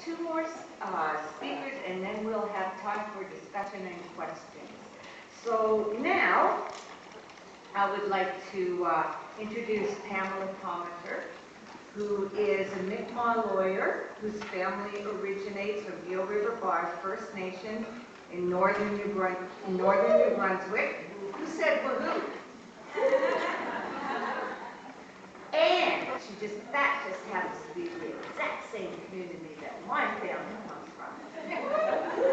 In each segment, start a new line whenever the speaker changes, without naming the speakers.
two more speakers, and then we'll have time for discussion and questions. So now, I would like to introduce Pamela Palmater, who is a Mi'kmaq lawyer whose family originates from Gill River Bar First Nation in northern New Brunswick. Who said woohoo? And that just happens to be the exact same community that my family comes from.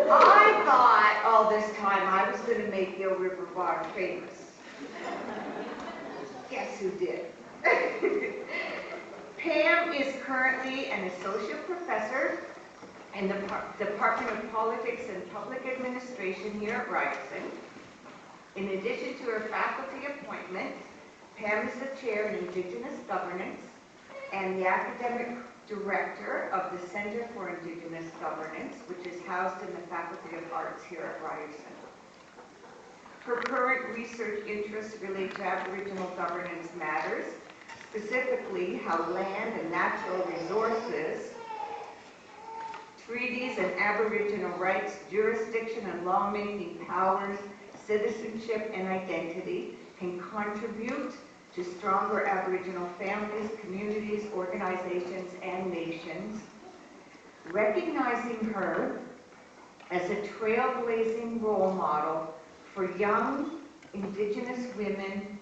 I thought all this time I was going to make Gill River Bar famous. Guess who did? Pam is currently an associate professor in the Department of Politics and Public Administration here at Ryerson. In addition to her faculty appointment, Pam is the chair in Indigenous Governance and the academic director of the Center for Indigenous Governance, which is housed in the Faculty of Arts here at Ryerson. Her current research interests relate to Aboriginal governance matters, specifically how land and natural resources, treaties and Aboriginal rights, jurisdiction and lawmaking powers, citizenship and identity can contribute to stronger Aboriginal families, communities, organizations, and nations. Recognizing her as a trailblazing role model for young Indigenous women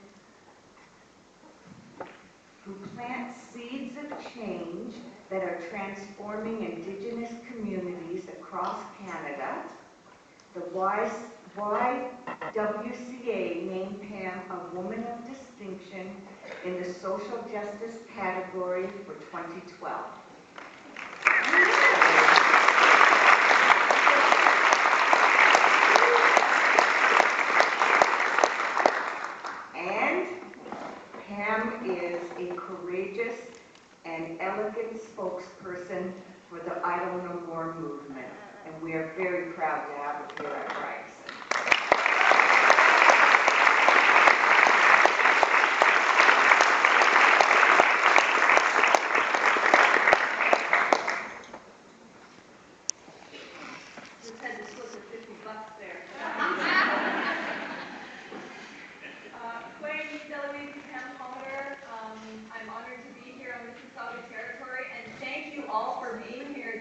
who plant seeds of change that are transforming Indigenous communities across Canada, the YWCA named Pam a Woman of Distinction in the Social Justice category for 2012. And Pam is a courageous and elegant spokesperson for the Idle No More movement, and we are very proud to have her here at Ryerson.
Just had to slip her $50 there. Pamela Palmater. I'm honored to be here on the Mississauga territory, and thank you all for being here.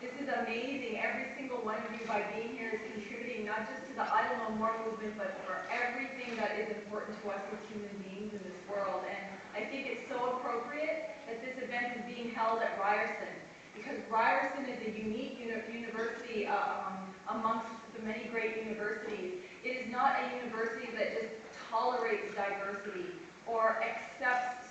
This is amazing. Every single one of you, by being here, is contributing not just to the Idle No More movement, but for everything that is important to us as human beings in this world. And I think it's so appropriate that this event is being held at Ryerson, because Ryerson is a unique university amongst the many great universities. It is not a university that just tolerates diversity or accepts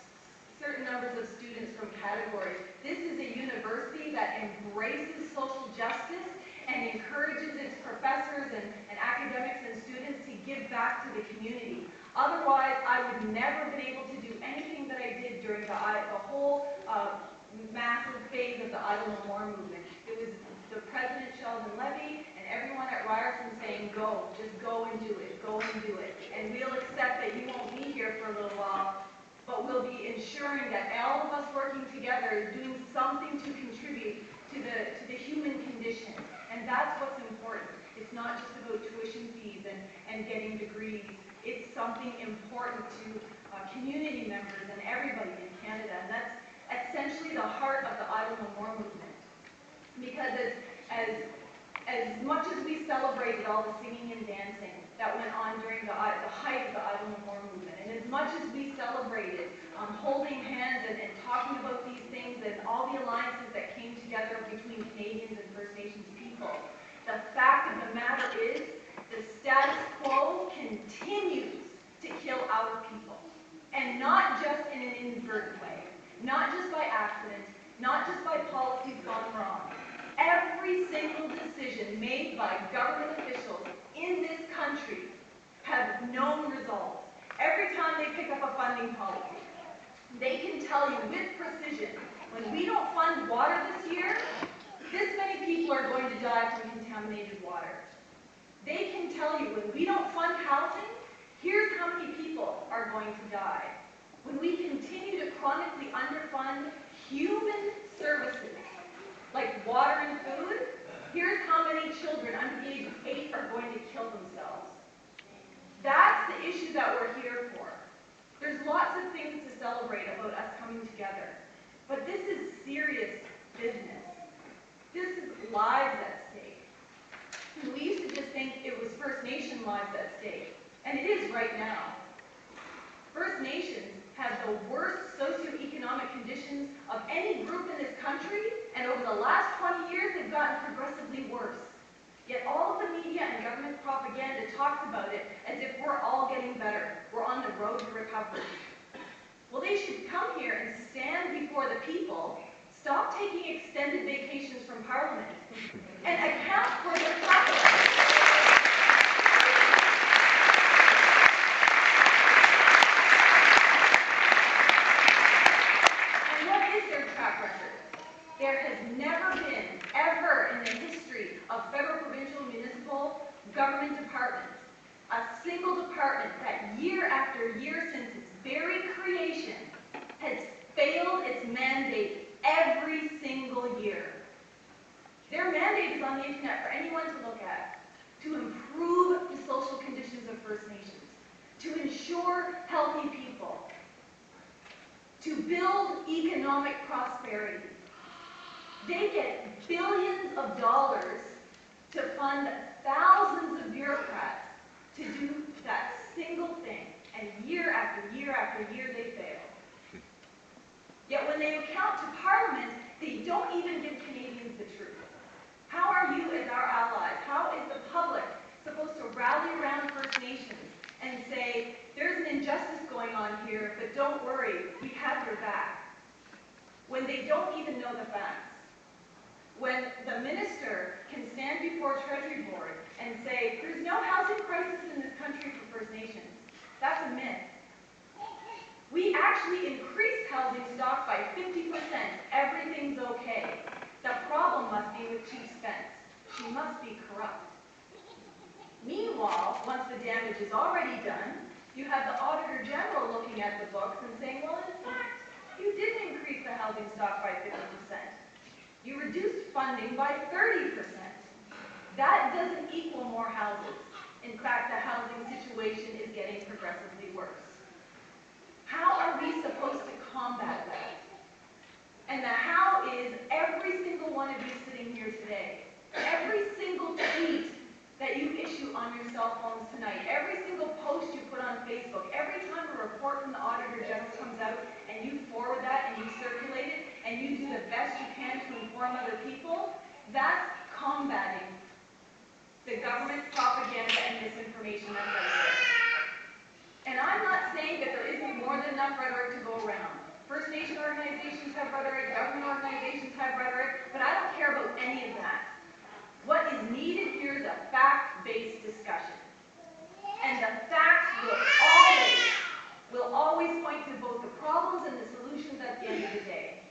certain numbers of students from categories. This is a university that embraces social justice and encourages its professors and academics and students to give back to the community. Otherwise, I would never have been able to do anything that I did during the whole massive phase of the Idle No More movement. It was the President Sheldon Levy and everyone at Ryerson saying, go, just go and do it, go and do it. And we'll accept that you won't be here for a little while, but we'll be ensuring that all of us working together is doing something to contribute to the human condition. And that's what's important. It's not just about tuition fees and getting degrees. It's something important to community members and everybody in Canada. And that's essentially the heart of the Idle No More movement. Because as much as we celebrated all the singing and dancing that went on during the height of the Idle No More movement, and as much as we celebrated holding hands and talking about these things and all the alliances that came together between Canadians and First Nations people, the fact of the matter is the status quo continues to kill our people. And not just in an inadvertent way, not just by accident, not just by policies gone wrong. Every single decision made by government officials in this country have known results. Every time they pick up a funding policy, they can tell you with precision, when we don't fund water this year, this many people are going to die from contaminated water. They can tell you when we don't fund housing, here's how many people are going to die. When we continue to chronically underfund human services like water children under the age of 8 are going to kill themselves. That's the issue that we're here for. There's lots of things to celebrate about us coming together, but this is serious business. This is lives at stake. And we used to just think it was First Nation lives at stake, and it is right now. First Nations have the worst socioeconomic conditions of any group in this country, and over the last 20 years, they've gotten progressively worse. Yet all of the media and government propaganda talks about it as if we're all getting better. We're on the road to recovery. Well, they should come here and stand before the people, stop taking extended vacations from Parliament, and account for their track record. And what is their track record? There has never been, ever in the history of federal, provincial, municipal government departments, a single department that year after year since its very creation has failed its mandate every single year. Their mandate is on the internet for anyone to look at, to improve the social conditions of First Nations, to ensure healthy people, to build economic prosperity. They get billions of dollars to fund thousands of bureaucrats to do that single thing, and year after year after year they fail. Yet when they account to Parliament, they don't even give Canadians the truth. How are you as our allies, how is the public supposed to rally around First Nations and say, there's an injustice going on here, but don't worry, we have your back, when they don't even know the facts? When the minister can stand before Treasury Board and say, there's no housing crisis in this country for First Nations. That's a myth. We actually increased housing stock by 50%. Everything's okay. The problem must be with Chief Spence. She must be corrupt. Meanwhile, once the damage is already done, you have the Auditor General looking at the books and saying, well, in fact, you did increase the housing stock by 50%. You reduced funding by 30%. That doesn't equal more houses. In fact, the housing situation is getting progressively worse. How are we supposed to combat that? And the how is every single one of you sitting here today. Every single tweet that you issue on your cell phones tonight, every single post you put on Facebook, every time a report from the Auditor General comes out and you forward that and you circulate it and you do the best you can to inform other people, that's combating the government propaganda and misinformation that's out there. And I'm not saying that there isn't more than enough rhetoric to go around. First Nation organizations have rhetoric, government organizations have rhetoric, but I don't care about any of that. What is needed here is a fact-based discussion. And the facts will always point to both the problems and the solutions at the end of the day.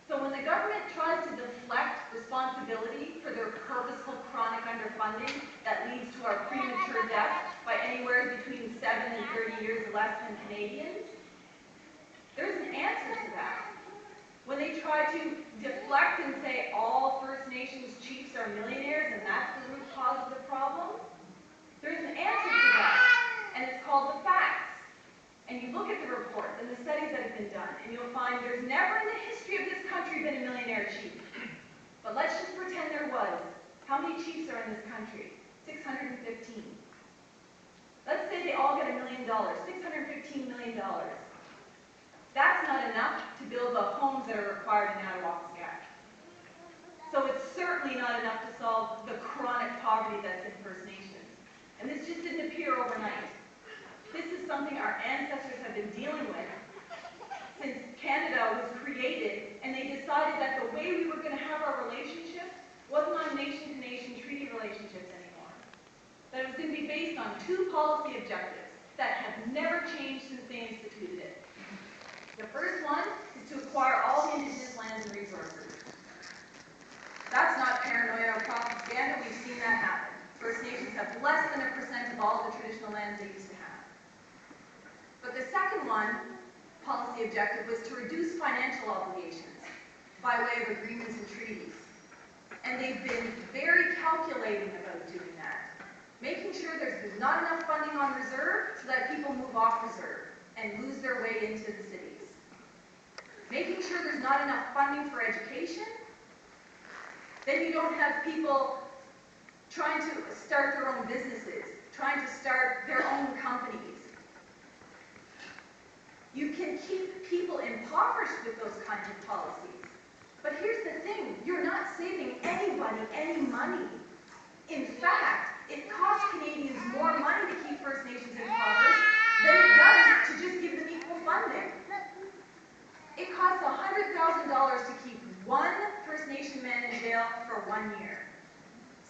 So when the government tries to deflect responsibility for their purposeful chronic underfunding that leads to our premature death by anywhere between 7 and 30 years less than Canadians, there's an answer to that. When they try to deflect and say all First Nations chiefs are millionaires and that's the root cause of the problem, there's an answer to that, and it's called the facts. And you look at the reports and the studies that have been done, and you'll find there's never in the history of this country been a millionaire chief. But let's just pretend there was. How many chiefs are in this country? 615. Let's say they all get $1 million, $615 million. That's not enough to build the homes that are required in Attawapiskat. So it's certainly not enough to solve the chronic poverty that's in First Nations. And this just didn't appear overnight. This is something our ancestors have been dealing with since Canada was created, and they decided that the way we were going to have our relationships wasn't on nation-to-nation treaty relationships anymore. That it was going to be based on 2 policy objectives that have never changed since they instituted it. The first one is to acquire all the Indigenous lands and resources. That's not paranoia or propaganda. We've seen that happen. First Nations have less than 1% of all the traditional lands they used to have. But the second one, policy objective, was to reduce financial obligations by way of agreements and treaties. And they've been very calculating about doing that. Making sure there's not enough funding on reserve so that people move off reserve and lose their way into the cities. Making sure there's not enough funding for education. Then you don't have people trying to start their own businesses, trying to start their own companies. You can keep people impoverished with those kinds of policies. But here's the thing, you're not saving anybody any money. In fact, it costs Canadians more money to keep First Nations impoverished than it does to just give them equal funding. It costs $100,000 to keep one First Nation man in jail for 1 year.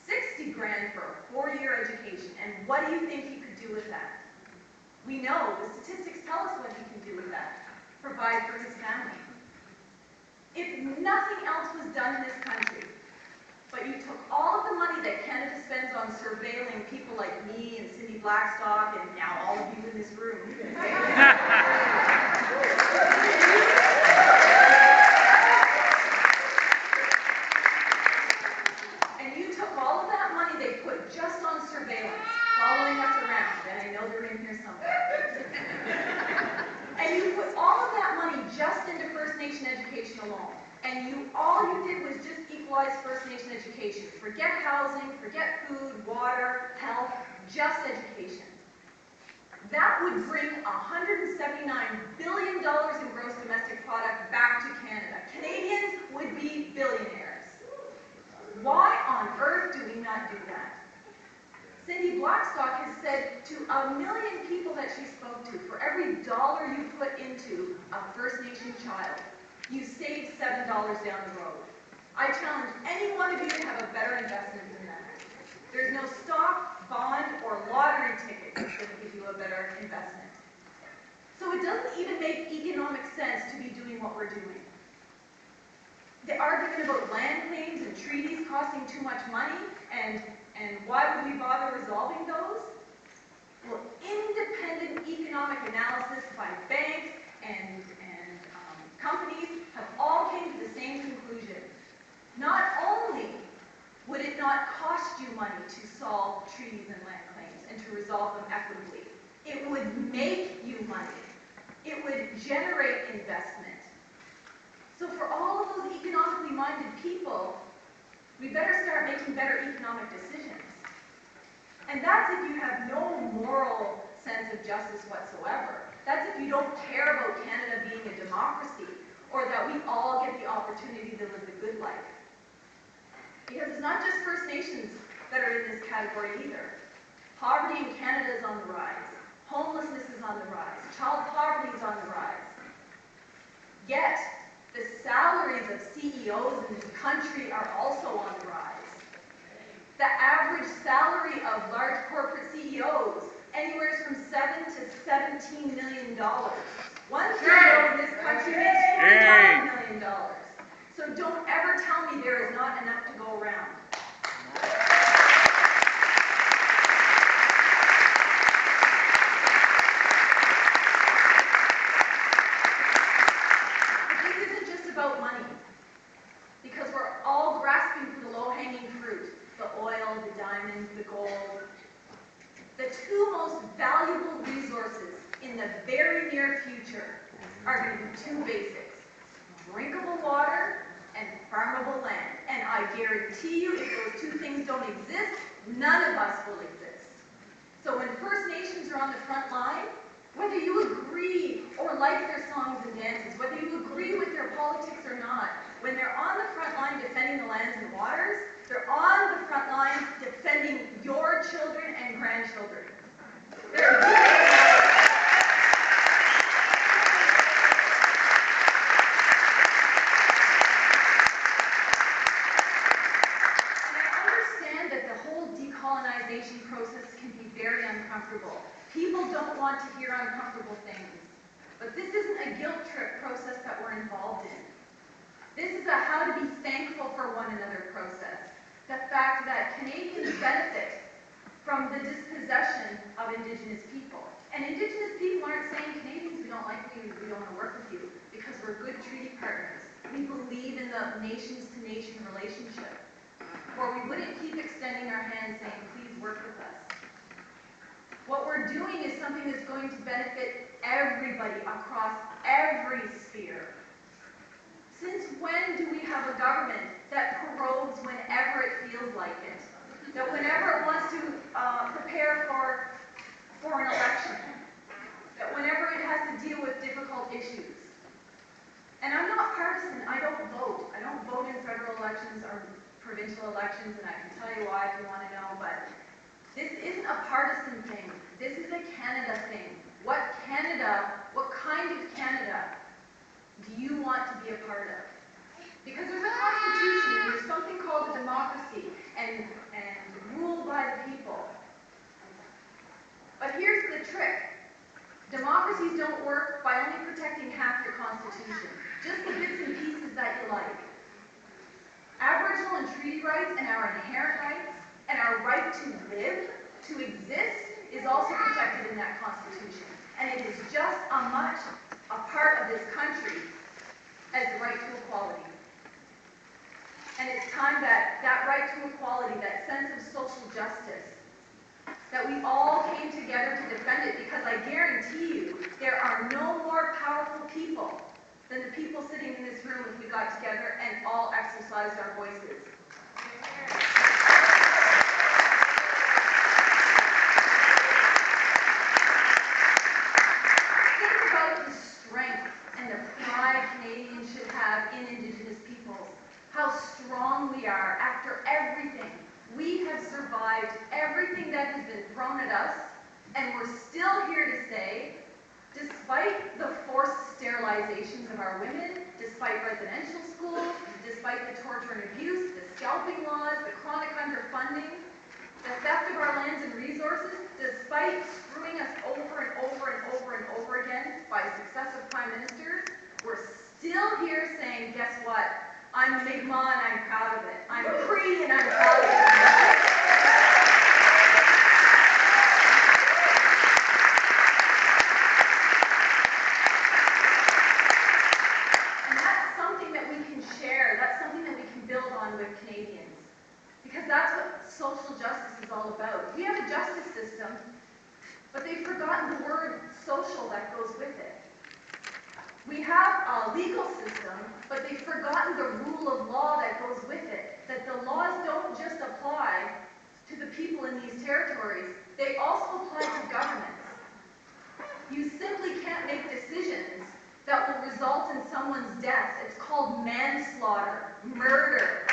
60 grand for a 4-year education. And what do you think he could do with that? We know, the statistics tell us what he can do with that. Provide for his family. If nothing else was done in this country, but you took all of the money that Canada spends on surveilling people like me and Cyndi Blackstock and now all of you in this room, and you took all of that money they put just on surveillance, following us around, and I know they're in here somewhere, and you put all of that money just into First Nation education alone, and all you did was just equalize First Nation education. Forget housing, forget food, water, health, just education. That would bring $179 billion in gross domestic product back to Canada. Canadians would be billionaires. Why on earth do we not do that? Cyndi Blackstock has said to 1 million people that she spoke to, for every dollar you put into a First Nation child, you save $7 down the road. I challenge any one of you to have a better investment than that. There's no stock, bond, or lottery ticket that's going to give you a better investment. So it doesn't even make economic sense to be doing what we're doing. The argument about land claims and treaties costing too much money, and why would we bother resolving those? Well, independent economic analysis by banks and companies have all came to the same conclusion. Not only would it not cost you money to solve treaties and land claims and to resolve them equitably, it would make you money. It would generate investment. So for all of those economically minded people, we better start making better economic decisions. And that's if you have no moral sense of justice whatsoever. That's if you don't care about Canada being a democracy, or that we all get the opportunity to live the good life. Because it's not just First Nations that are in this category either. Poverty in Canada is on the rise. Homelessness is on the rise. Child poverty is on the rise. Yet, the salaries of CEOs in this country are also on the rise. The average salary of large corporate CEOs, anywhere from $7 to $17 million. One CEO in this country makes $45 million. So don't ever tell me there is not enough to go around. But this isn't just about money, because we're all grasping for the low-hanging fruit, the oil, the diamonds, the gold. The two most valuable resources in the very near future are going to be two basics: drinkable water and farmable land. And I guarantee you, if those two things don't exist, none of us will exist. So when First Nations are on the front line, whether you agree or like their songs and dances, whether you agree with their politics or not, when they're on the front line defending the lands and waters, they're on the front line defending your children and grandchildren. Process can be very uncomfortable. People don't want to hear uncomfortable things. But this isn't a guilt trip process that we're involved in. This is a how to be thankful for one another process. The fact that Canadians benefit from the dispossession of Indigenous people. And Indigenous people aren't saying, Canadians, we don't like you, we don't want to work with you, because we're good treaty partners. We believe in the nations-to-nation relationship. or we wouldn't keep extending our hands saying, please work with us. What we're doing is something that's going to benefit everybody across every sphere. Since when do we have a government that prorogues whenever it feels like it? That whenever it wants to prepare for an election, that whenever it has to deal with difficult issues. And I'm not partisan, I don't vote. I don't vote in federal elections or provincial elections, and I can tell you why if you want to know, but this isn't a partisan thing. This is a Canada thing. What kind of Canada do you want to be a part of? Because there's a constitution, and there's something called a democracy, and ruled by the people. But here's the trick. Democracies don't work by only protecting half your constitution, just the bits and pieces that you like. Aboriginal and treaty rights and our inherent rights and our right to live, to exist, is also protected in that constitution. And it is just as much a part of this country as the right to equality. And it's time that that right to equality, that sense of social justice, that we all came together to defend it, because I guarantee you there are no more powerful people than the people sitting in this room if we got together and all exercised our voices. Think about the strength and the pride Canadians should have in Indigenous peoples. How strong we are after everything. We have survived everything that has been thrown at us, and we're still here to say, despite the forced sterilizations of our women, despite residential schools, despite the torture and abuse, the scalping laws, the chronic underfunding, the theft of our lands and resources, despite screwing us over and over and over and over again by successive prime ministers, we're still here saying, guess what? I'm Mi'kmaq and I'm proud of it. I'm Cree and I'm proud of it. And that's something that we can share. That's something that we can build on with Canadians. Because that's what social justice is all about. We have a justice system, but they've forgotten the word social that goes with it. We have a legal system, but they've forgotten the rule of law that goes with it. That the laws don't just apply to the people in these territories, they also apply to governments. You simply can't make decisions that will result in someone's death. It's called manslaughter, murder.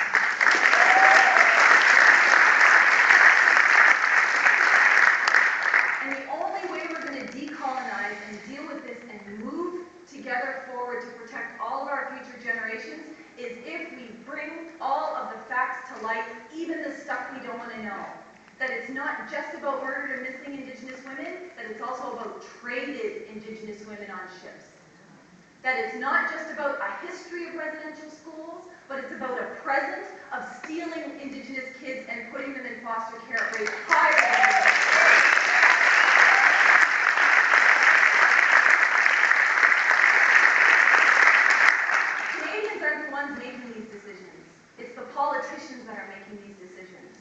And the only way we're going to decolonize and deal with this and move together forward to protect all of our future generations is if we bring all of the facts to light, even the stuff we don't want to know. That it's not just about murdered or missing Indigenous women, that it's also about traded Indigenous women on ships. That it's not just about a history of residential schools, but it's about a present of stealing Indigenous kids and putting them in foster care at rates higher than making these decisions. It's the politicians that are making these decisions.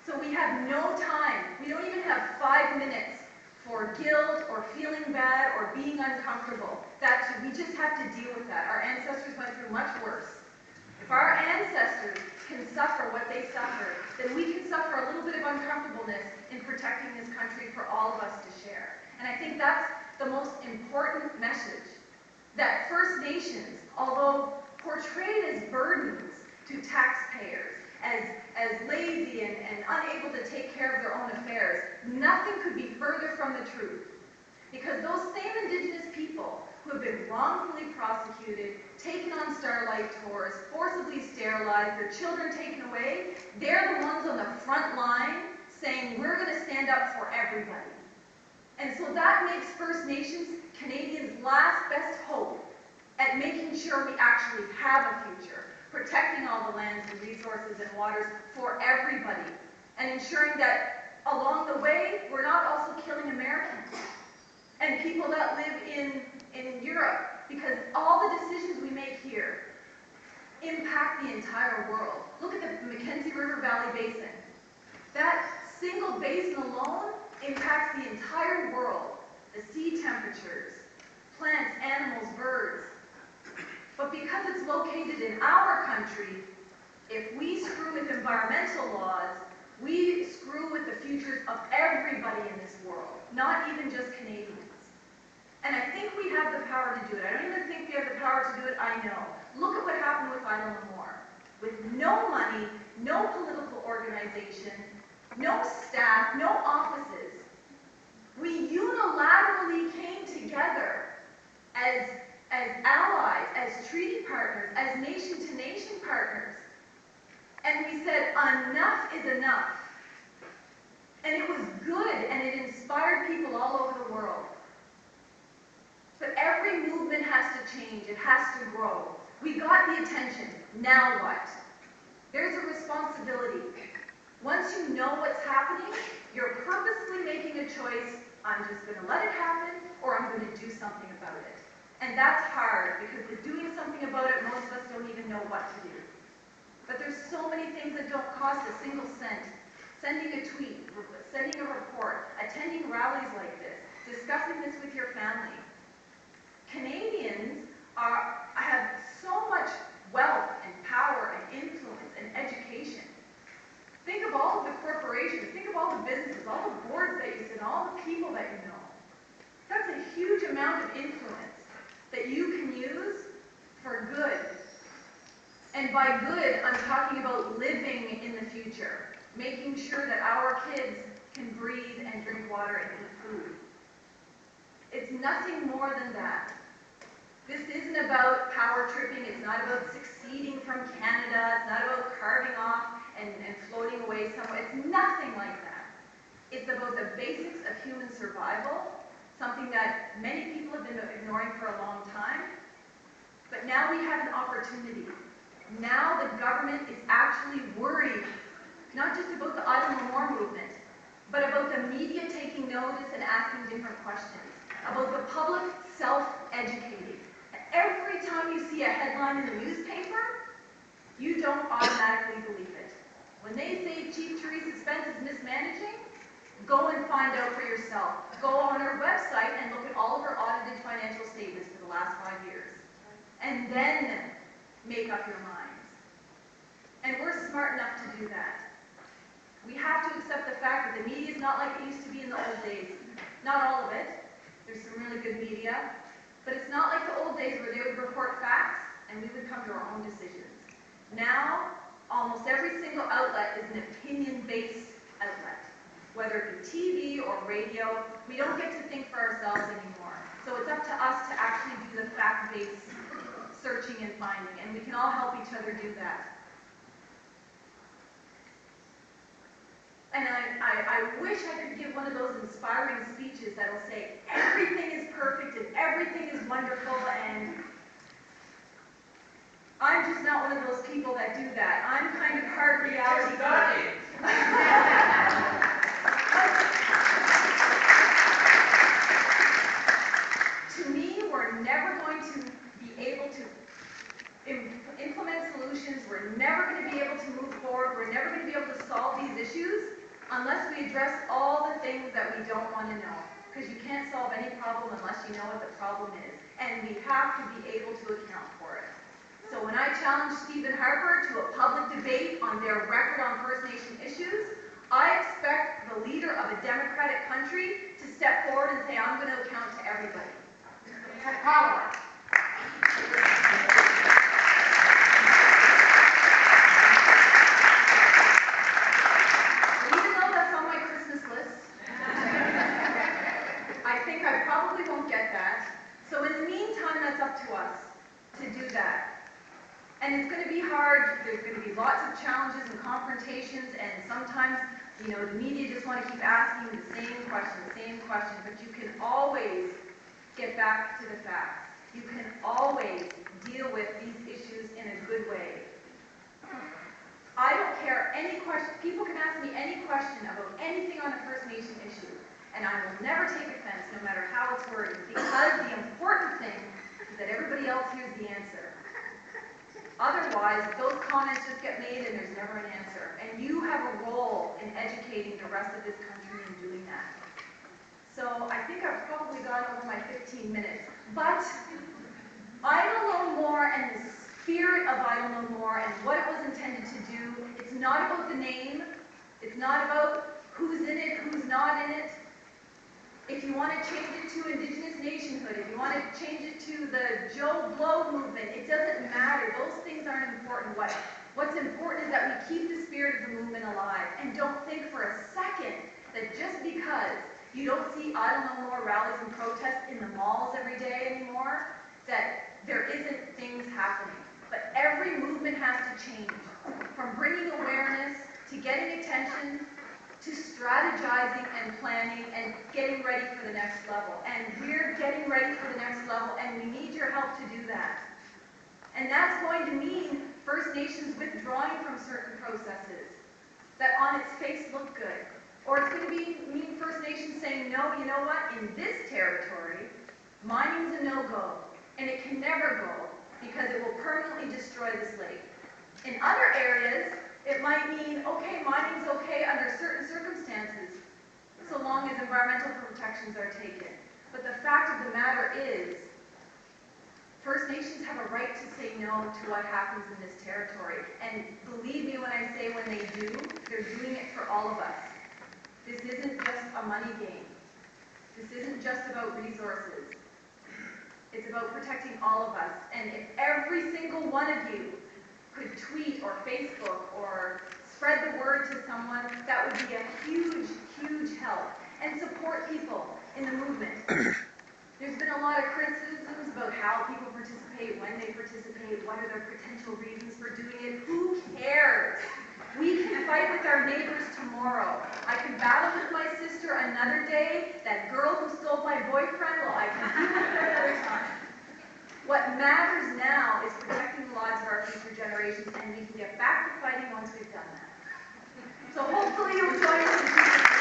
So we have no time. We don't even have 5 minutes for guilt or feeling bad or being uncomfortable. We just have to deal with that. Our ancestors went through much worse. If our ancestors can suffer what they suffered, then we can suffer a little bit of uncomfortableness in protecting this country for all of us to share. And I think that's the most important message. That First Nations, although portrayed as burdens to taxpayers, as lazy and unable to take care of their own affairs, nothing could be further from the truth. Because those same Indigenous people who have been wrongfully prosecuted, taken on starlight tours, forcibly sterilized, their children taken away, they're the ones on the front line saying, we're going to stand up for everybody. And so that makes First Nations Canadians' last best hope at making sure we actually have a future, protecting all the lands and resources and waters for everybody, and ensuring that along the way, we're not also killing Americans and people that live in Europe, because all the decisions we make here impact the entire world. Look at the Mackenzie River Valley Basin. That single basin alone impacts the entire world. The sea temperatures, plants, animals, birds. But because it's located in our country, if we screw with environmental laws, we screw with the futures of everybody in this world, not even just Canadians. And I think we have the power to do it. I don't even think we have the power to do it, I know. Look at what happened with Isle Moore. With no money, no political organization, no staff, no offices, we unilaterally came together as allies, as treaty partners, as nation-to-nation partners. And we said, enough is enough. And it was good, and it inspired people all over the world. But every movement has to change. It has to grow. We got the attention. Now what? There's a responsibility. Once you know what's happening, you're purposely making a choice. I'm just going to let it happen, or I'm going to do something about it. And that's hard, because with doing something about it, most of us don't even know what to do. But there's so many things that don't cost a single cent. Sending a tweet, sending a report, attending rallies like this, discussing this with your family. Canadians have so much wealth and power and influence and education. Think of all of the corporations, think of all the businesses, all the boards that you sit on, all the people that you know. That's a huge amount of influence that you can use for good. And by good, I'm talking about living in the future, making sure that our kids can breathe and drink water and eat food. It's nothing more than that. This isn't about power tripping, it's not about succeeding from Canada, it's not about carving off and floating away somewhere. It's nothing like that. It's about the basics of human survival, something that many people have been ignoring for a long time. But now we have an opportunity. Now the government is actually worried, not just about the Isle Moore movement, but about the media taking notice and asking different questions, about the public self-educating. Every time you see a headline in the newspaper, you don't automatically believe it. When they say Chief Theresa Spence is mismanaging, go and find out for yourself. Go on her website and look at all of her audited financial statements for the last 5 years. And then make up your minds. And we're smart enough to do that. We have to accept the fact that the media is not like it used to be in the old days. Not all of it. There's some really good media. But it's not like the old days where they would report facts and we would come to our own decisions. Now, almost every single outlet is an opinion-based outlet. Whether it be TV or radio, we don't get to think for ourselves anymore. So it's up to us to actually do the fact-based searching and finding, and we can all help each other do that. And I wish I could give one of those inspiring speeches that will say, everything is perfect and everything is wonderful, and I'm just not one of those people that do that. I'm kind of hard reality. To me, we're never going to be able to implement solutions. We're never going to be able to move forward. We're never going to be able to solve these issues unless we address all the things that we don't want to know. Because you can't solve any problem unless you know what the problem is. And we have to be able to account for it. So when I challenge Stephen Harper to a public debate on their record on First Nation issues, I expect the leader of a democratic country to step forward and say, I'm going to account to everybody. Have power. Even though that's on my Christmas list, I think I probably won't get that. So in the meantime, that's up to us to do that. And it's going to be hard. There's going to be lots of challenges and confrontations, and sometimes, the media just want to keep asking the same question, but you can always get back to the facts. You can always deal with these issues in a good way. I don't care any question. People can ask me any question about anything on a First Nation issue, and I will never take offense, no matter how it's worded, because the important thing is that everybody else hears the answer. Otherwise, those comments just get made and there's never an answer. And you have a role in educating the rest of this country in doing that. So I think I've probably gone over my 15 minutes. But Idle No More and the spirit of Idle No More and what it was intended to do, it's not about the name. It's not about who's in it, who's not in it. If you want to change it to Indigenous nationhood, if you want to change it to the Joe Blow movement, it doesn't matter. Those things aren't important. What's important is that we keep the spirit of the movement alive and don't think for a second that just because you don't see Idle No More rallies and protests in the malls every day anymore, that there isn't things happening. But every movement has to change. From bringing awareness to getting attention to strategizing and planning and getting ready for the next level. And we're getting ready for the next level, and we need your help to do that. And that's going to mean First Nations withdrawing from certain processes that on its face look good. Or it's going to mean First Nations saying, no, you know what, in this territory, mining's a no-go, and it can never go because it will permanently destroy this lake. In other areas, it might mean, okay, mining's okay under certain circumstances, so long as environmental protections are taken. But the fact of the matter is, First Nations have a right to say no to what happens in this territory. And believe me when I say when they do, they're doing it for all of us. This isn't just a money game. This isn't just about resources. It's about protecting all of us. And if every single one of you could tweet or Facebook or spread the word to someone, that would be a huge, huge help. And support people in the movement. There's been a lot of criticisms about how people participate, when they participate, what are their potential reasons for doing it. Who cares? We can fight with our neighbors tomorrow. I can battle with my sister another day. That girl who stole my boyfriend, well, I can deal with her another time. What matters now is protecting the lives of our future generations, and we can get back to fighting once we've done that. So hopefully you'll join us in future.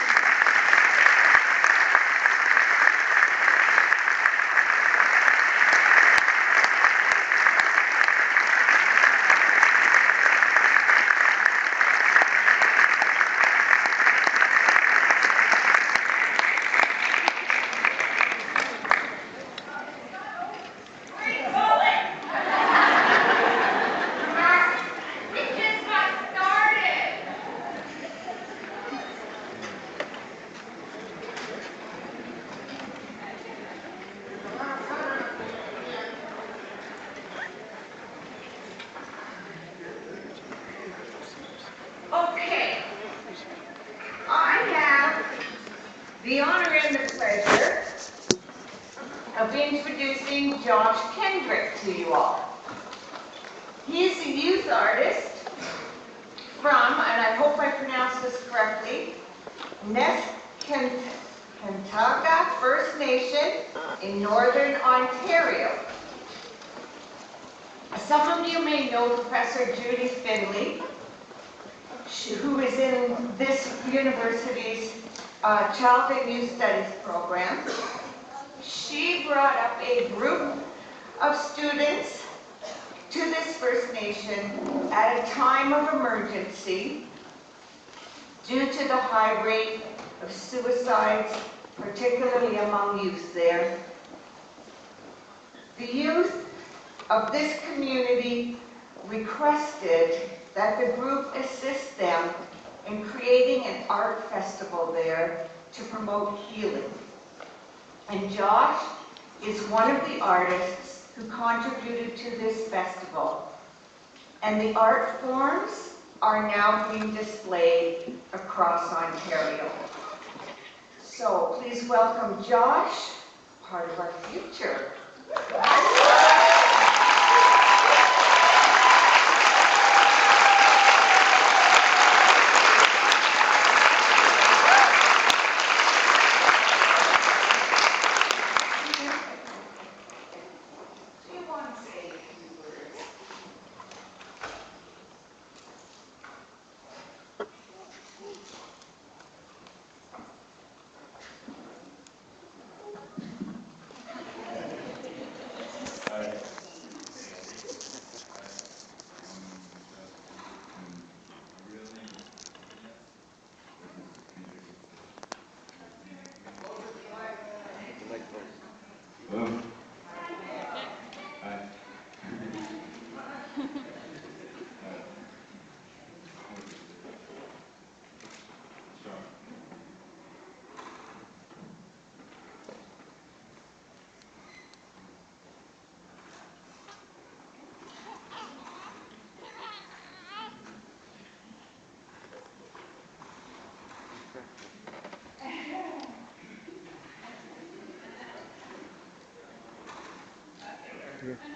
The honor and the pleasure of introducing Josh Kendrick to you all. He is a youth artist from, and I hope I pronounced this correctly, Neskantaga First Nation in Northern Ontario. Some of you may know Professor Judy Finley, who is in this university's Child and Youth Studies program. She brought up a group of students to this First Nation at a time of emergency due to the high rate of suicides, particularly among youth there. The youth of this community requested that the group assist them in creating an art festival there to promote healing. And Josh is one of the artists who contributed to this festival. And the art forms are now being displayed across Ontario. So please welcome Josh, part of our future.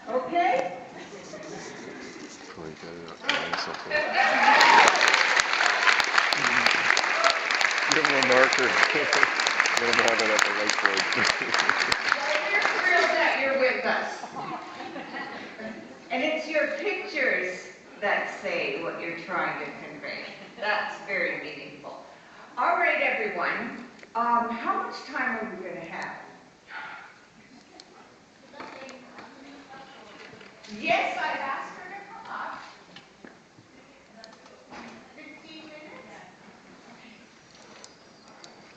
Okay?
Give him a marker. Let him have it at the whiteboard.
We're thrilled that you're with us. And it's your pictures that say what you're trying to convey. That's very meaningful. All right, everyone. How much time are we going to have? Yes, I've asked her to come up. 15 minutes?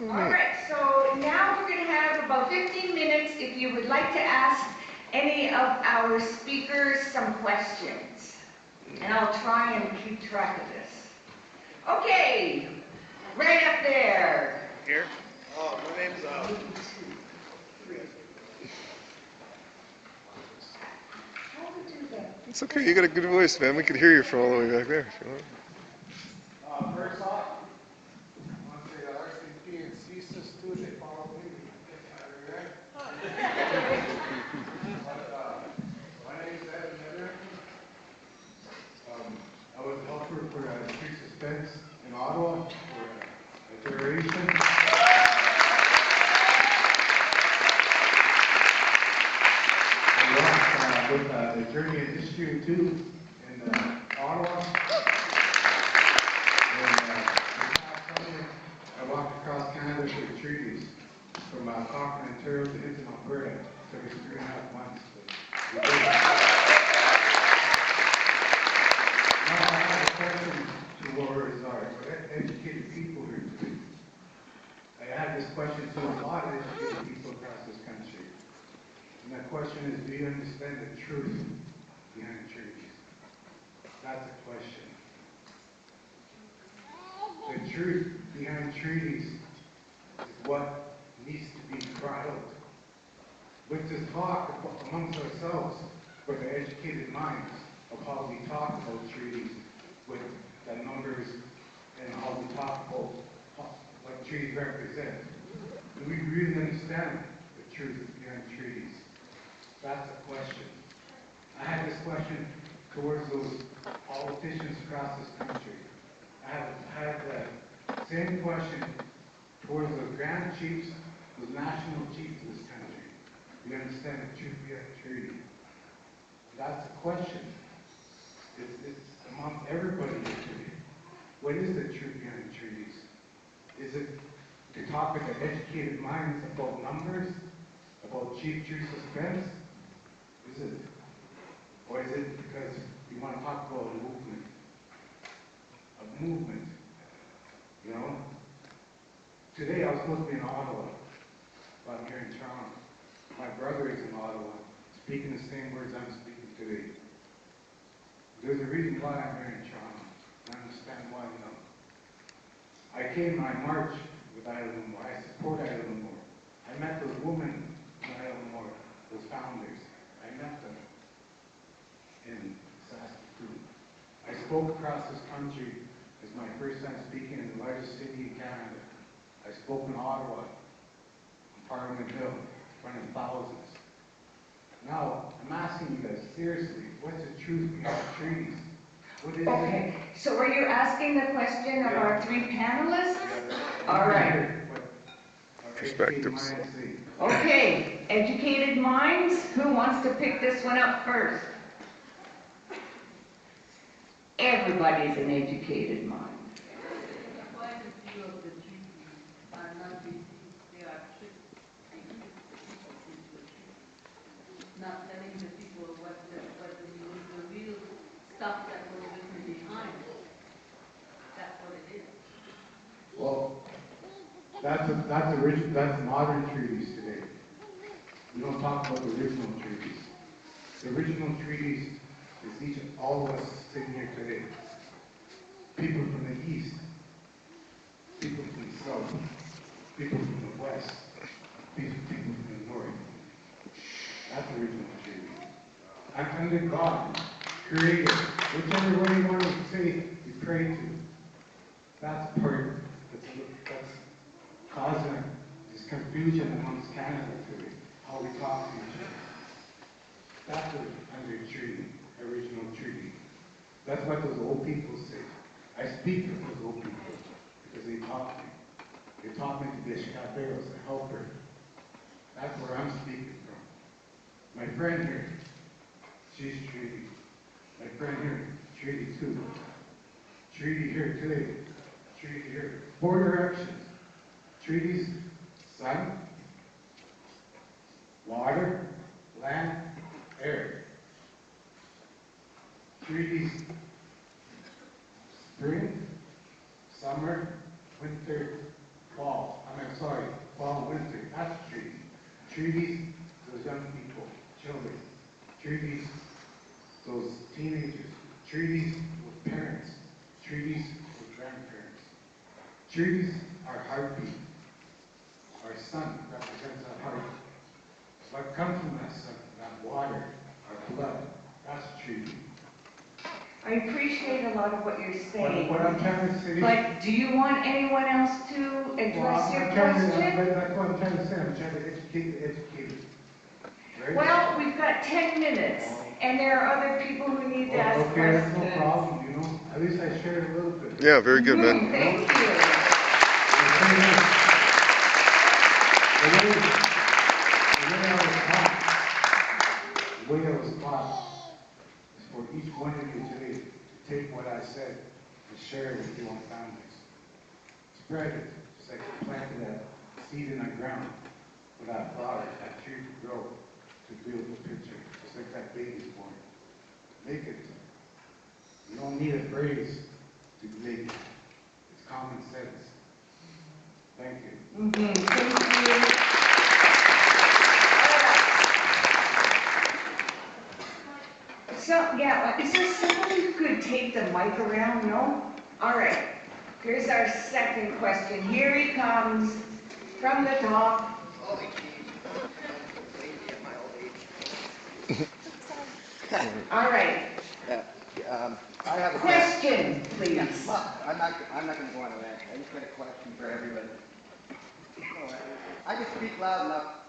All right, so now we're going to have about 15 minutes if you would like to ask any of our speakers some questions. And I'll try and keep track of this. Okay, right up there.
Here? Oh, my name's It's okay, you got a good voice, man. We could hear you from all the way back there if you want.
First off, I want to say RCP and CSIS too, they follow me. My name is Evan Miller. I was a helper for street suspense in Ottawa for a duration. With the Journey of History too in Ottawa. And this past summer, I walked across Canada for treaties from Cochrane, Ontario to Hinton, Alberta. It took us 3.5 months. Now I have a question towards our educated people here today. I had this question to a lot of educated people across this country. And that question is, do you understand the truth behind treaties? That's a question. The truth behind treaties is what needs to be brought out. With this talk amongst ourselves, with the educated minds, of how we talk about treaties, with the numbers, and how we talk about what treaties represent. Do we really understand the truth behind treaties? That's a question. I had this question towards those politicians across this country. I had the same question towards the Grand Chiefs, the national chiefs of this country. Do you understand the truth behind treaty? That's a question. It's among everybody here today. What is the truth behind treaties? Is it to talk with the educated minds about numbers, about cheap truth suspense? Is it? Or is it because you want to talk about a movement? A movement. You know? Today I was supposed to be in Ottawa, but I'm here in Toronto. My brother is in Ottawa, speaking the same words I'm speaking today. There's a reason why I'm here in Toronto. I understand why now. I came, I marched with Island More. I support Island More. I met those women in Island More, those founders. I met them in Saskatoon. I spoke across this country as my first time speaking in the largest city in Canada. I spoke in Ottawa, on Parliament Hill, in front of thousands. Now, I'm asking you guys, seriously, what's the truth behind treaties? What is it?
Okay, so are you asking the question of our three panelists? All right.
Perspectives.
Okay, educated minds, who wants to pick this one up first? Everybody's an educated mind.
The point of view of the treaties are not received, they are tricked into a treaty. Not telling the people what the real stuff that was written behind. That's what it is.
Well, that's modern treaties today. We don't talk about the original treaties. The original treaties is all of us sitting here today. People from the east, people from the south, people from the west, people from the north. That's the original treaty. And under God, Creator, whichever way you want to say you pray to. That's part that's causing this confusion amongst Canada today, how we talk to each That was under treaty, original treaty. That's what those old people say. I speak for those old people because they taught me. They taught me to be a chaperos, a helper. That's where I'm speaking from. My friend here, she's treaty. My friend here, treaty too. Treaty here today. Treaty here. 4 directions. Treaties, sun, water, land, air. Treaties, spring, summer, winter, fall. Fall, winter. That's treaty. Treaties, those young people, children. Treaties, those teenagers. Treaties with parents. Treaties with grandparents. Treaties are heartbeat. Our sun represents our heart. What comes from that sun, that water, our blood, that's treaty.
I appreciate a lot of what you're saying.
What I'm trying to say.
But do you want anyone else to address your question?
That's what I'm trying to say. I'm trying to educate the educated. Right?
Well, we've got 10 minutes, and there are other people who need to ask
Okay, that's
questions.
no problem, you know. At least I shared a little bit.
Yeah, very good, man.
Thank you.
The way I was taught is for each one of you today to take what I said and share it with your own families. Spread it, just like you planted that seed in the ground for that flower, that tree to grow, to build the picture, just like that baby's born. Make it. You don't need a phrase to make it. It's common sense. Thank you.
Thank you. So, yeah, is there somebody who could take the mic around? No? All right. Here's our second question. Here he comes from the top. All right.
I have a
Question, please.
Well, I'm not going to go on a rant. I just got a question for everybody. I can speak loud enough.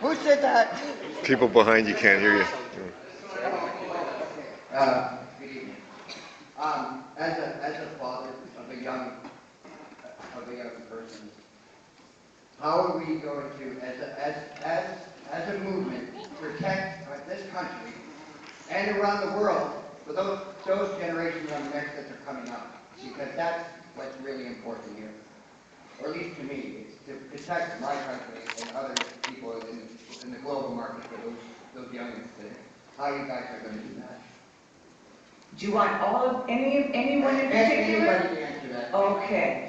Who said that?
People behind you can't hear you.
Good evening. As a father of a young person, how are we going to, as a movement, protect this country and around the world for those generations on the next that are coming up? Because that's what's really important here, or at least to me, it's to protect my country and other people in the global market for those youngins today. How you guys are going to do that?
Do you want anyone in particular?
Anybody can answer that.
Okay.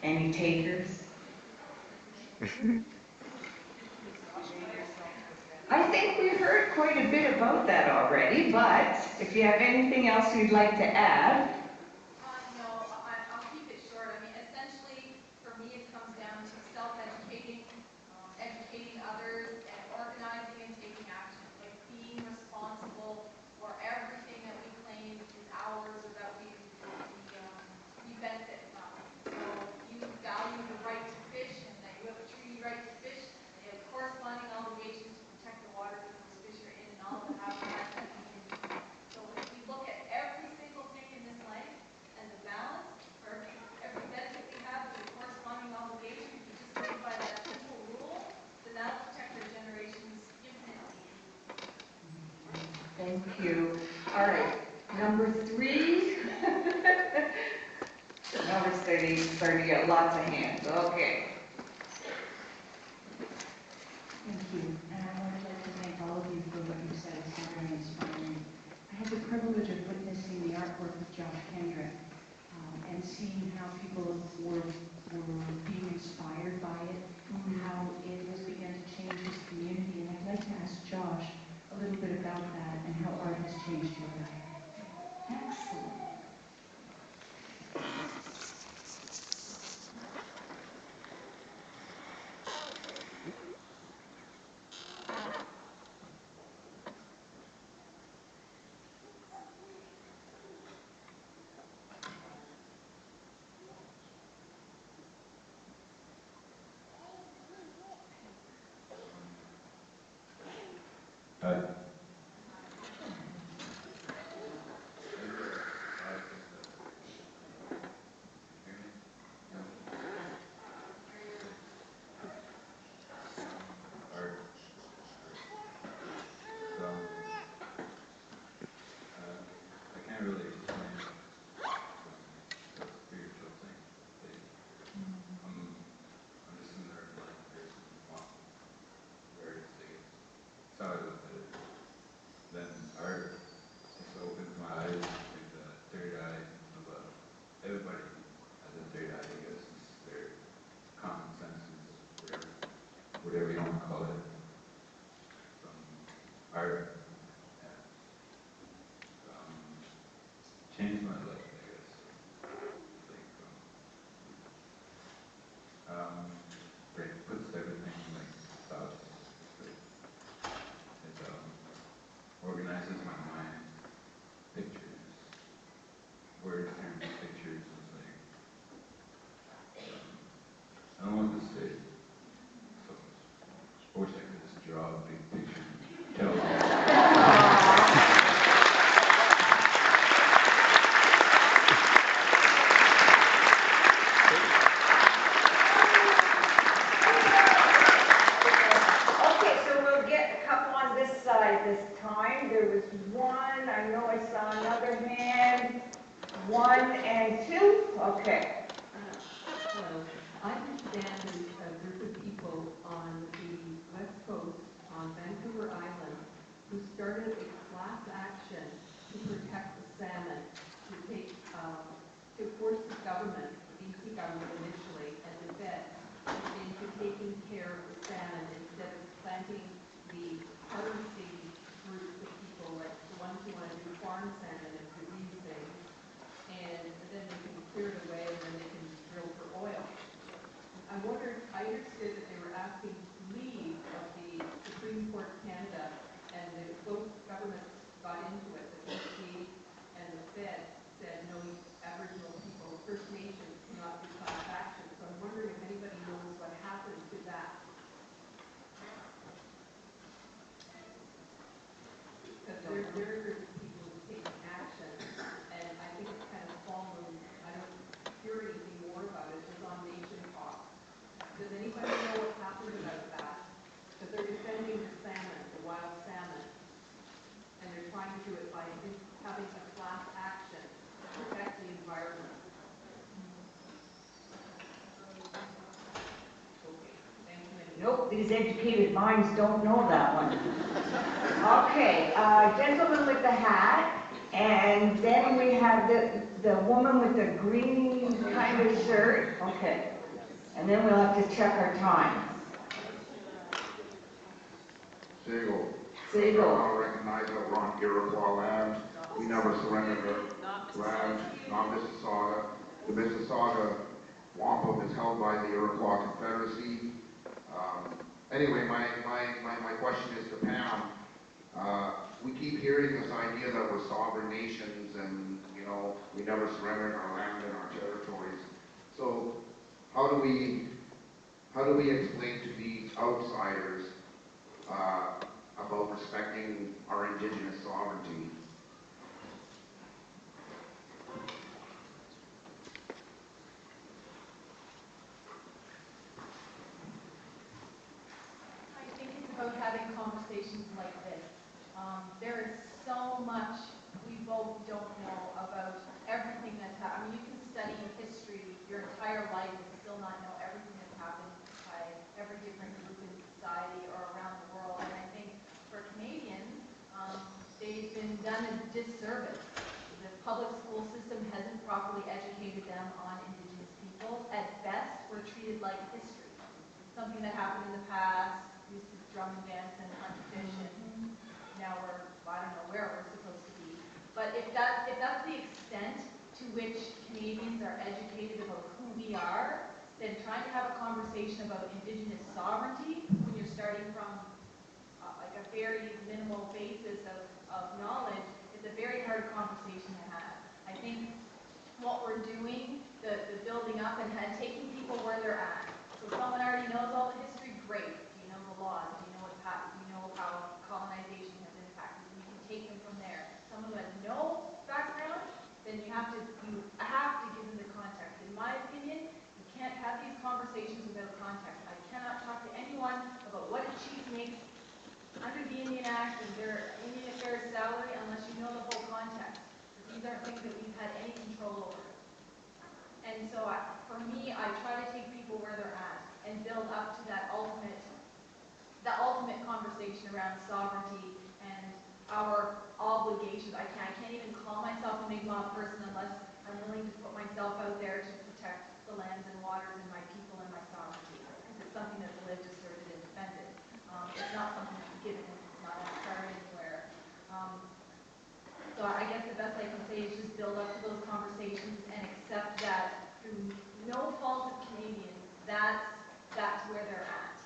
Any takers? I think we've heard quite a bit about that already, but if you have anything else you'd like to add.
No, I'll keep it short. I mean, essentially, for me, it comes down to self-educating, educating others, and organizing and taking action. Like being responsible for everything that we claim is ours or that we benefit from. So you value the right to fish, and that you have a treaty right to fish. They have corresponding obligations to protect the waters that those fish are in and all the habitats that we can. So if we look at every single thing in this land as a balance, for every benefit we have with a corresponding obligation, if you just live by that simple rule, then that'll protect our generations infinitely.
Thank you. All right, number 3. Now we're starting to get lots of hands. Okay.
Thank you, and I would like to thank all of you for what you said. It's so very inspiring. I had the privilege of witnessing the artwork of Josh Kendrick and seeing how people were being inspired by it, how it has begun to change his community. And I'd like to ask Josh a little bit about that and how art has changed your life. Excellent.
I can't really explain the spiritual thing. I'm just a nerd like person. Wow. Various things. That's how I look at it. Then art just opens my eyes, like the third eye of everybody has a third eye, I guess. It's their common senses, whatever you want to call it. Art changed my life, I guess. Like, it puts everything like thoughts. It organizes my mind. Pictures, words turn to pictures. It's like I don't know what to say. So I wish I could just draw a big picture. Tell
Okay, so we'll get a couple on this side this time. There was one, I know I saw another hand, 1 and 2, okay.
Hello. I understand there's a group of people on the west coast, on Vancouver Island, who started a class action to protect the salmon, to force the government, the BC government initially, and the Fed, into taking care of the salmon instead of planting the currency groups of people, like the ones who want to do farm salmon and disease things, and then they can clear it away and then they can drill for oil. I wondered, I understood that they were asking leave of the Supreme Court of Canada, and both governments got into it, the BC and the Fed said no, Aboriginal people, First Nations cannot do class action. So I'm wondering if anybody knows what happened to that. Because there are group of people who are taking action, and I think it's kind of fallen. I don't hear anything more about it. It's on Nation Talk. Does anybody know what happened about that? Because they're defending the salmon, the wild salmon, and they're trying to do it by having a class action to protect the environment. Okay, thank you.
Nope, these educated minds don't know that one. Okay, gentleman with the hat, and then we have the woman with the green kind of shirt. Okay, and then we'll have to check our time.
Seagull.
Seagull.
I want to recognize that we're on Iroquois land. We never surrendered our land, not Mississauga. The Mississauga wampum is held by the Iroquois Confederacy. Anyway, my question is to Pam. We keep hearing this idea that we're sovereign nations and, you know, we never surrendered our land and our territories. So how do we explain to these outsiders about respecting our Indigenous sovereignty?
I think it's about having conversations like this. There is so much we both don't know about everything that's happened. I mean, you can study history your entire life and still not know everything that's happened by every different group in society or around the world. And I think for Canadians, they've been done a disservice. The public school system hasn't properly educated them on Indigenous people. At best, we're treated like history. Something that happened in the past, used to drum and dance and hunt fish, and now we're, I don't know where we're supposed to be. But if that's the extent to which Canadians are educated about who we are, then trying to have a conversation about Indigenous sovereignty when you're starting from like a very minimal basis of knowledge, it's a very hard conversation to have. I think what we're doing, the building up and taking people where they're at. So someone already knows all the history, great. Do you know the laws? Do you know what's happened? Do you know how colonization makes, under the Indian Act, Indian Affairs salary unless you know the whole context. These aren't things that we've had any control over. And so for me, I try to take people where they're at and build up to that ultimate conversation around sovereignty and our obligations. I can't even call myself a Mi'kmaq person unless I'm willing to put myself out there to protect the lands and waters and my people and my sovereignty. Because it's something that's lived, asserted, and defended. It's not something that's given, it's not abstract anywhere. So I guess the best I can say is just build up to those conversations and accept that through no fault of Canadians, that's where they're at.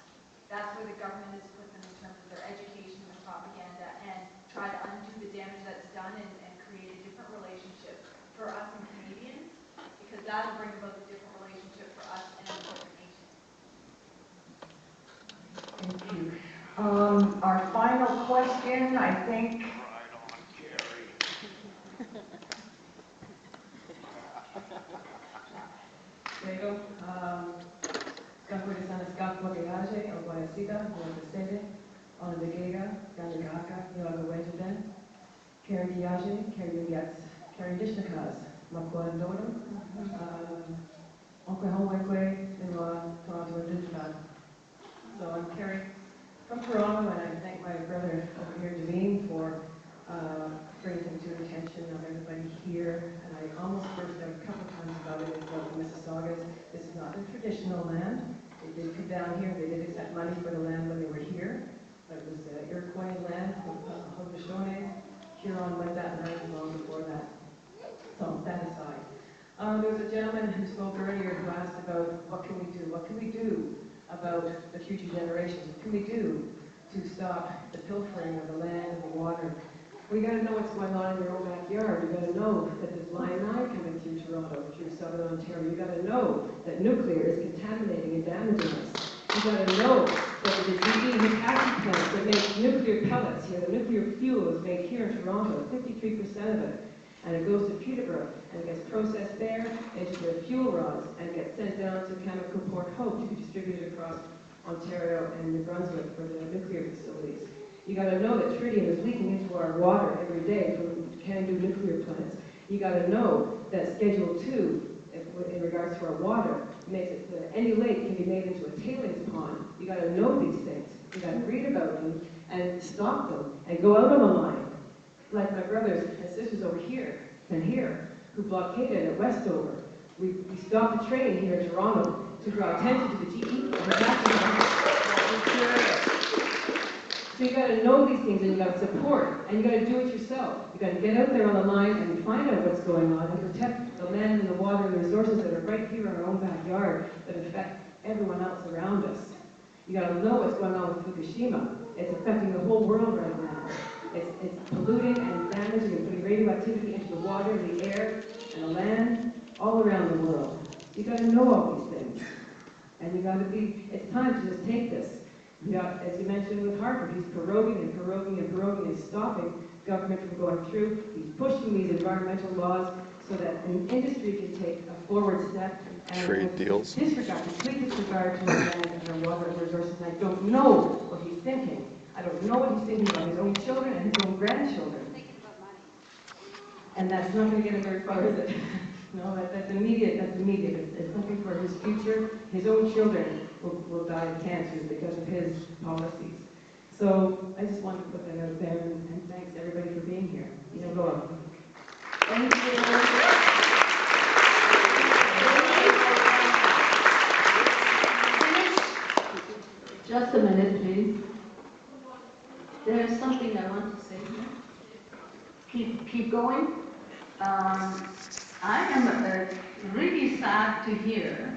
That's where the government has put them in terms of their education and propaganda, and try to undo the damage that's done and create a different relationship for us and Canadians, because that'll bring about a different relationship for us and the corporate nation.
Thank you. Our final question, I think.
Diego, Skakuri sana skakwa geaje, o guayasida, o desede, on the gega, gandagaka, yoga wejenden, Karen Diage, Karen Yats, Karen Dishnakas, Makwa Dodo, Uncle Homeway, and Toronto and Dinsman. So I'm Carrie from Toronto, and I thank my brother over here, Devine, for bringing it to the attention of everybody here. And I almost burst out a couple times about it about the Mississaugas. This is not the traditional land. They did come down here. They did accept money for the land when they were here. But it was Iroquois land, Haudenosaunee, Huron, Wendat land long before that. So that aside. There was a gentleman who spoke earlier who asked about what can we do? What can we do about the future generations? What can we do to stop the pilfering of the land and the water? We got to know what's going on in your own backyard. You got to know that there's Line 9 coming through Toronto, through Southern Ontario. You got to know that nuclear is contaminating and damaging us. You got to know that the GE Hitachi plant that makes nuclear pellets here, the nuclear fuel is made here in Toronto, 53% of it. And it goes to Peterborough and gets processed there into the fuel rods and gets sent down to Chemical Port Hope to be distributed across Ontario and New Brunswick for the nuclear facilities. You got to know that tritium is leaking into our water every day from can-do nuclear plants. You got to know that Schedule 2, in regards to our water, makes it that any lake can be made into a tailings pond. You got to know these things. You got to read about them and stop them and go out on the line. Like my brothers and sisters over here and here, who blockaded at Westover. We stopped the train here in Toronto to draw attention to the GE. So you got to know these things, and you got to support, and you got to do it yourself. You got to get out there on the line and find out what's going on and protect the land and the water and the resources that are right here in our own backyard that affect everyone else around us. You got to know what's going on with Fukushima. It's affecting the whole world right now. It's polluting and damaging and putting radioactivity into the water, the air, and the land all around the world. You got to know all these things, and you got to be. It's time to just take this. You got, as you mentioned with Harper, he's proroguing and stopping government from going through. He's pushing these environmental laws so that an industry can take a forward step and
trade deals.
Complete disregard to our land and our water resources. And I don't know what he's thinking. I don't know what he's thinking about his own children and his own grandchildren. And that's not going to get him very far, is it? No, that's immediate. It's something for his future. His own children will die of cancers because of his policies. So I just wanted to put that out there, and thanks everybody for being here. You know, go on.
Thank you. Just a minute, please. There's something I want to say here. Keep going. I am really sad to hear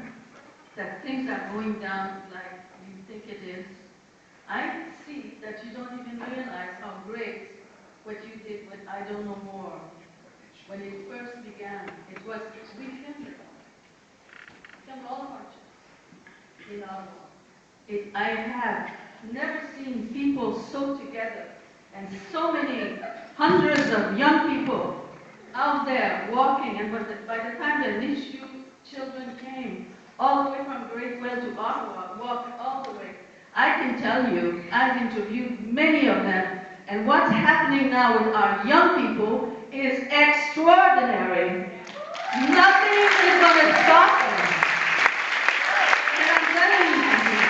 that things are going down like you think it is. I see that you don't even realize how great what you did with I Don't Know More. When it first began, it was, we filmed all of our children in our world. I have never seen people so together and so many hundreds of young people out there walking, and by the time the Nishu children came, all the way from Great Well to Ottawa, walked all the way. I can tell you, I've interviewed many of them, and what's happening now with our young people is extraordinary. Nothing is going to stop them. And I'm telling you something.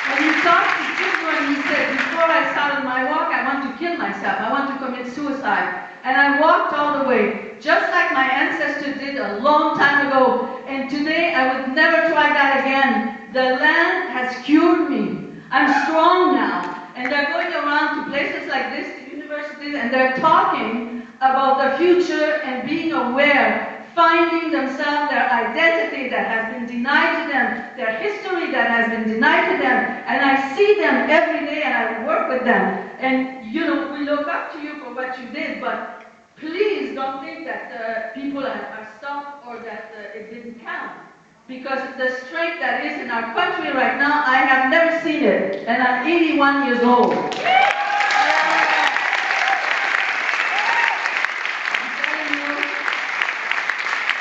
When you talk to children, he said, before I started my walk, I want to kill myself. I want to commit suicide. And I walked all the way, just like my ancestors did a long time ago. And today, I would never try that again. The land has cured me. I'm strong now. And they're going around to places like this, to universities, and they're talking about the future and being aware, finding themselves, their identity that has been denied to them, their history that has been denied to them. And I see them every day and I work with them. And you know, we look up to you for what you did, but please don't think that people are stopped or that it didn't count. Because the strength that is in our country right now, I have never seen it. And I'm 81 years old. I'm telling you,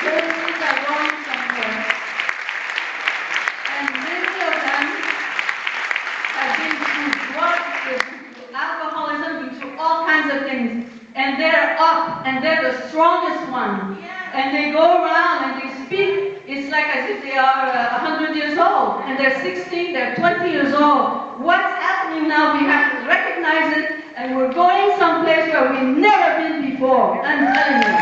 things are going somewhere. And many of them have been through drugs, through alcoholism, been through all kinds of things. And they're up, and they're the strongest one. And they go around and they speak. It's like as if they are 100 years old, and they're 16, they're 20 years old. What's happening now, we have to recognize it, and we're going someplace where we've never been before. I'm telling you.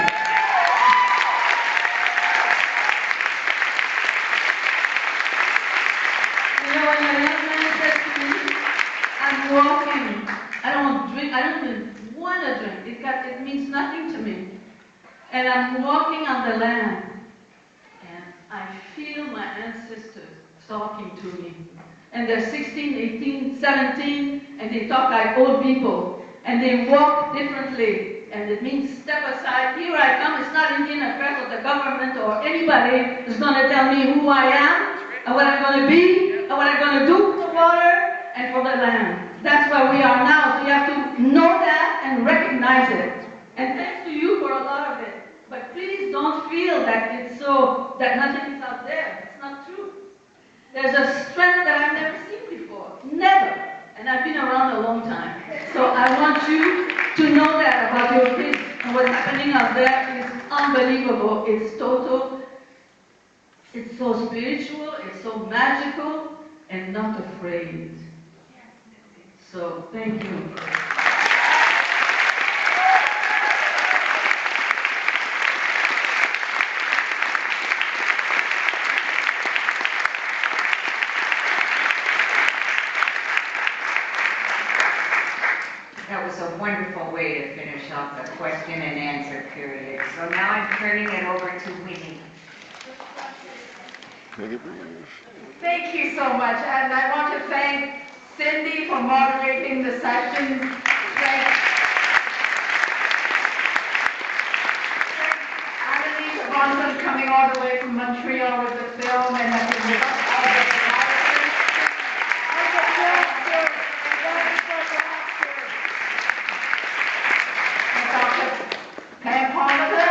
You know, when a young man says to me, I'm walking, I don't drink, I don't even want to drink. It means nothing to me. And I'm walking on the land. I feel my ancestors talking to me. And they're 16, 18, 17, and they talk like old people. And they walk differently. And it means step aside. Here I come. It's not Indian affairs of the government or anybody who's going to tell me who I am, and what I'm going to be, and what I'm going to do for the water and for the land. That's where we are now. So you have to know that and recognize it. And thanks to you for a lot of it. But please don't feel that it's so, that nothing is out there. It's not true. There's a strength that I've never seen before. Never. And I've been around a long time. So I want you to know that about your kids. And what's happening out there is unbelievable. It's total. It's so spiritual. It's so magical. And not afraid. So thank you.
That was a wonderful way to finish off the question and answer period. So now I'm turning it over to Winnie.
Thank you so much, and I want to thank Cyndi for moderating the session. Thank Annalise Bronson coming all the way from Montreal with the film and everything. Pamela Palmater.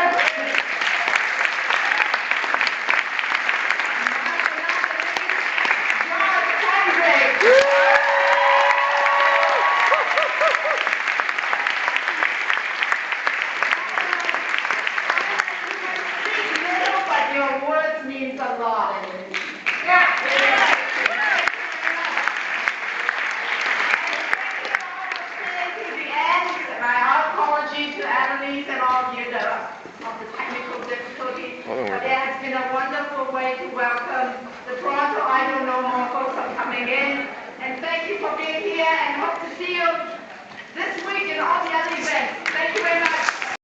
But your words means a lot. To Annalise and all of you of the technical difficulties. But it has been a wonderful way to welcome the Toronto I Don't Know More folks are coming in. And thank you for being here and hope to see you this week in all the other events. Thank you very much.